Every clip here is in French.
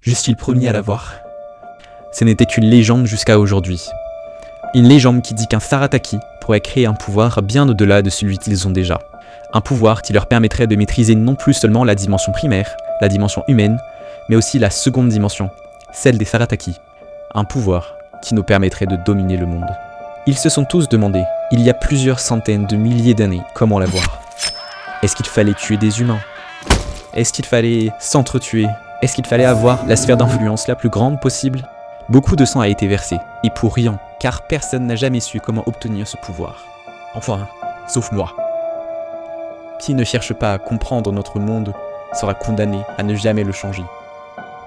Je suis le premier à la voir. Ce n'était qu'une légende jusqu'à aujourd'hui. Une légende qui dit qu'un Sarataki pourrait créer un pouvoir bien au-delà de celui qu'ils ont déjà. Un pouvoir qui leur permettrait de maîtriser non plus seulement la dimension primaire, la dimension humaine, mais aussi la seconde dimension, celle des Sarataki. Un pouvoir qui nous permettrait de dominer le monde. Ils se sont tous demandé, il y a plusieurs centaines de milliers d'années, comment l'avoir. Est-ce qu'il fallait tuer des humains? Est-ce qu'il fallait s'entretuer? Est-ce qu'il fallait avoir la sphère d'influence la plus grande possible? Beaucoup de sang a été versé, et pour rien, car personne n'a jamais su comment obtenir ce pouvoir. Enfin, sauf moi. Qui ne cherche pas à comprendre notre monde sera condamné à ne jamais le changer.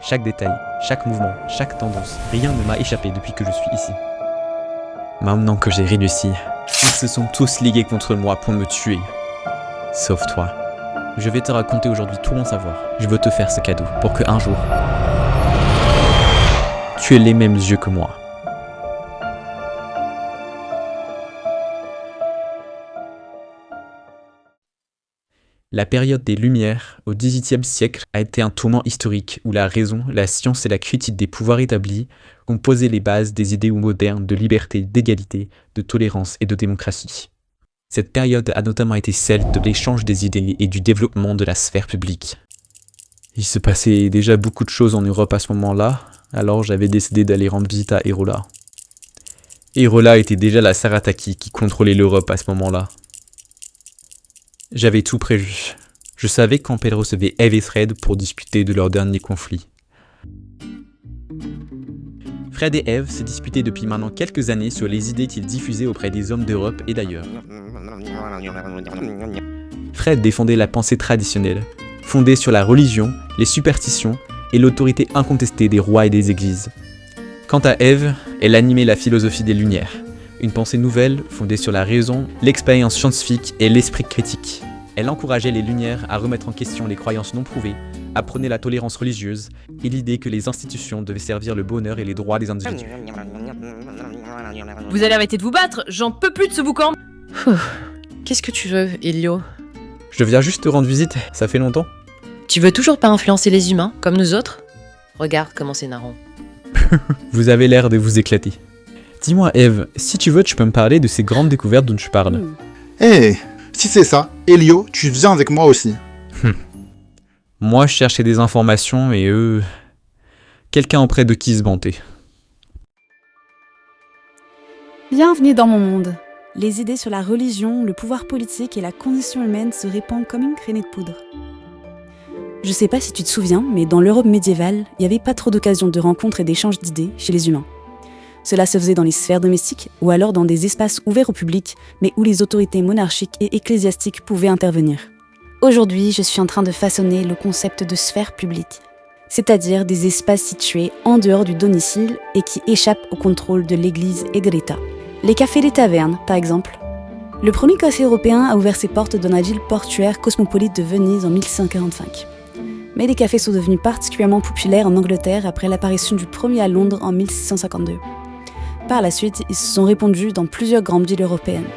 Chaque détail, chaque mouvement, chaque tendance, rien ne m'a échappé depuis que je suis ici. Maintenant que j'ai réussi, ils se sont tous ligués contre moi pour me tuer. Sauf toi. Je vais te raconter aujourd'hui tout mon savoir. Je veux te faire ce cadeau pour que un jour, tu aies les mêmes yeux que moi. La période des Lumières, au XVIIIe siècle, a été un tournant historique où la raison, la science et la critique des pouvoirs établis ont posé les bases des idéaux modernes de liberté, d'égalité, de tolérance et de démocratie. Cette période a notamment été celle de l'échange des idées et du développement de la sphère publique. Il se passait déjà beaucoup de choses en Europe à ce moment-là, alors j'avais décidé d'aller rendre visite à Hérola. Hérola était déjà la Sarataki qui contrôlait l'Europe à ce moment-là. J'avais tout prévu. Je savais quand elle recevait Eve et Fred pour discuter de leur dernier conflit. Fred et Eve se disputaient depuis maintenant quelques années sur les idées qu'ils diffusaient auprès des hommes d'Europe et d'ailleurs. Fred défendait la pensée traditionnelle, fondée sur la religion, les superstitions et l'autorité incontestée des rois et des églises. Quant à Eve, elle animait la philosophie des Lumières, une pensée nouvelle fondée sur la raison, l'expérience scientifique et l'esprit critique. Elle encourageait les Lumières à remettre en question les croyances non prouvées, apprenait la tolérance religieuse et l'idée que les institutions devaient servir le bonheur et les droits des individus. Vous allez arrêter de vous battre, j'en peux plus de ce boucan. Qu'est-ce que tu veux, Elio? Je viens juste te rendre visite, ça fait longtemps. Tu veux toujours pas influencer les humains, comme nous autres? Regarde comment c'est marrant. Vous avez l'air de vous éclater. Dis-moi Eve, si tu veux tu peux me parler de ces grandes découvertes dont tu parles. Si c'est ça, Elio, tu viens avec moi aussi. Moi je cherchais des informations et eux... quelqu'un auprès de qui se vanter. Bienvenue dans mon monde. Les idées sur la religion, le pouvoir politique et la condition humaine se répandent comme une traînée de poudre. Je sais pas si tu te souviens, mais dans l'Europe médiévale, il n'y avait pas trop d'occasions de rencontres et d'échanges d'idées chez les humains. Cela se faisait dans les sphères domestiques ou alors dans des espaces ouverts au public, mais où les autorités monarchiques et ecclésiastiques pouvaient intervenir. Aujourd'hui, je suis en train de façonner le concept de sphère publique, c'est-à-dire des espaces situés en dehors du domicile et qui échappent au contrôle de l'Église et de l'État. Les cafés des tavernes, par exemple. Le premier café européen a ouvert ses portes dans la ville portuaire cosmopolite de Venise en 1645. Mais les cafés sont devenus particulièrement populaires en Angleterre après l'apparition du premier à Londres en 1652. Par la suite, ils se sont répandus dans plusieurs grandes villes européennes.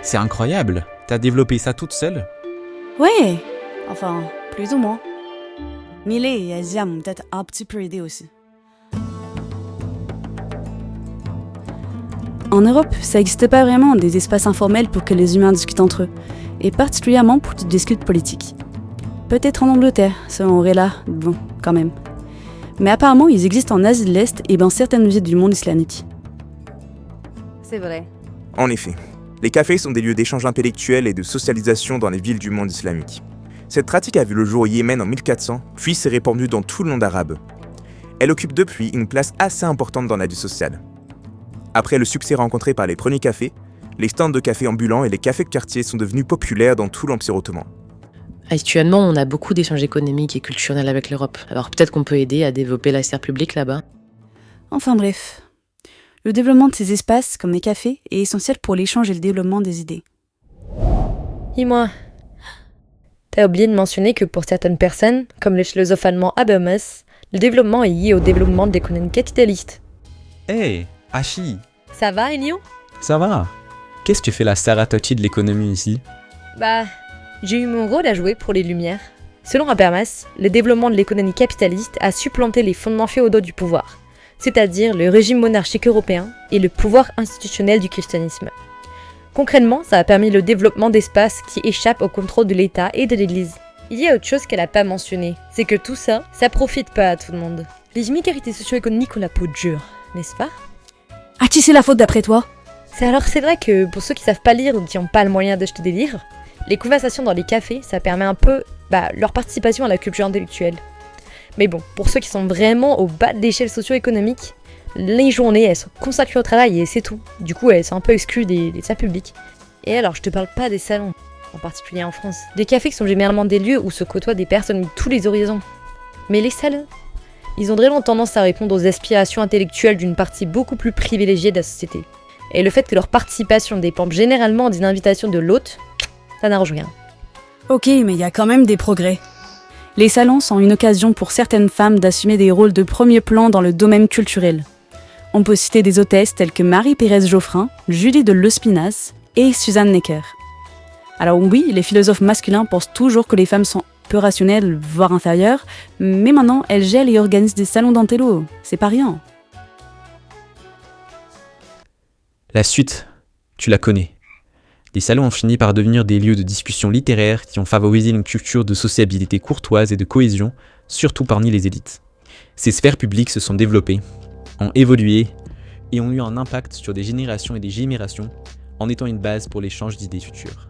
C'est incroyable, t'as développé ça toute seule? Ouais, enfin, plus ou moins. Millet et Asia m'ont peut-être un petit peu aidé aussi. En Europe, ça n'existe pas vraiment des espaces informels pour que les humains discutent entre eux, et particulièrement pour qu'ils discutent politique. Peut-être en Angleterre, selon Auréla, bon, quand même. Mais apparemment, ils existent en Asie de l'Est et dans certaines villes du monde islamique. C'est vrai. En effet, les cafés sont des lieux d'échange intellectuel et de socialisation dans les villes du monde islamique. Cette pratique a vu le jour au Yémen en 1400, puis s'est répandue dans tout le monde arabe. Elle occupe depuis une place assez importante dans la vie sociale. Après le succès rencontré par les premiers cafés, les stands de café ambulants et les cafés de quartier sont devenus populaires dans tout l'Empire ottoman. Actuellement, on a beaucoup d'échanges économiques et culturels avec l'Europe, alors peut-être qu'on peut aider à développer la sphère publique là-bas. Enfin bref, le développement de ces espaces, comme les cafés, est essentiel pour l'échange et le développement des idées. Dis-moi, t'as oublié de mentionner que pour certaines personnes, comme le philosophe allemand Habermas, le développement est lié au développement de l'économie capitaliste. Hey, Hachi. Ça va, Elio? Ça va. Qu'est-ce que tu fais la Sarataki de l'économie ici? Bah, j'ai eu mon rôle à jouer pour les Lumières. Selon Habermas, le développement de l'économie capitaliste a supplanté les fondements féodaux du pouvoir, c'est-à-dire le régime monarchique européen et le pouvoir institutionnel du christianisme. Concrètement, ça a permis le développement d'espaces qui échappent au contrôle de l'État et de l'Église. Il y a autre chose qu'elle n'a pas mentionné, c'est que tout ça, ça profite pas à tout le monde. Les inégalités socio-économiques ont la peau dure, n'est-ce pas? À qui c'est la faute d'après toi? C'est vrai que pour ceux qui savent pas lire ou qui n'ont pas le moyen d'acheter des livres, les conversations dans les cafés, ça permet un peu leur participation à la culture intellectuelle. Mais bon, pour ceux qui sont vraiment au bas de l'échelle socio-économique, les journées, elles sont consacrées au travail et c'est tout. Du coup, elles sont un peu exclues des salles publiques. Et alors, je te parle pas des salons, en particulier en France. Des cafés qui sont généralement des lieux où se côtoient des personnes de tous les horizons. Mais les salons, ils ont vraiment tendance à répondre aux aspirations intellectuelles d'une partie beaucoup plus privilégiée de la société. Et le fait que leur participation dépend généralement d'une invitation de l'hôte, ça n'arrange rien. Ok, mais il y a quand même des progrès. Les salons sont une occasion pour certaines femmes d'assumer des rôles de premier plan dans le domaine culturel. On peut citer des hôtesses telles que Marie-Pérez Geoffrin, Julie de Lespinasse et Suzanne Necker. Alors oui, les philosophes masculins pensent toujours que les femmes sont peu rationnelles, voire inférieures, mais maintenant elles gèlent et organisent des salons d'intello, c'est pas rien. La suite, tu la connais. Les salons ont fini par devenir des lieux de discussion littéraire qui ont favorisé une culture de sociabilité courtoise et de cohésion, surtout parmi les élites. Ces sphères publiques se sont développées, ont évolué et ont eu un impact sur des générations et des générations en étant une base pour l'échange d'idées futures.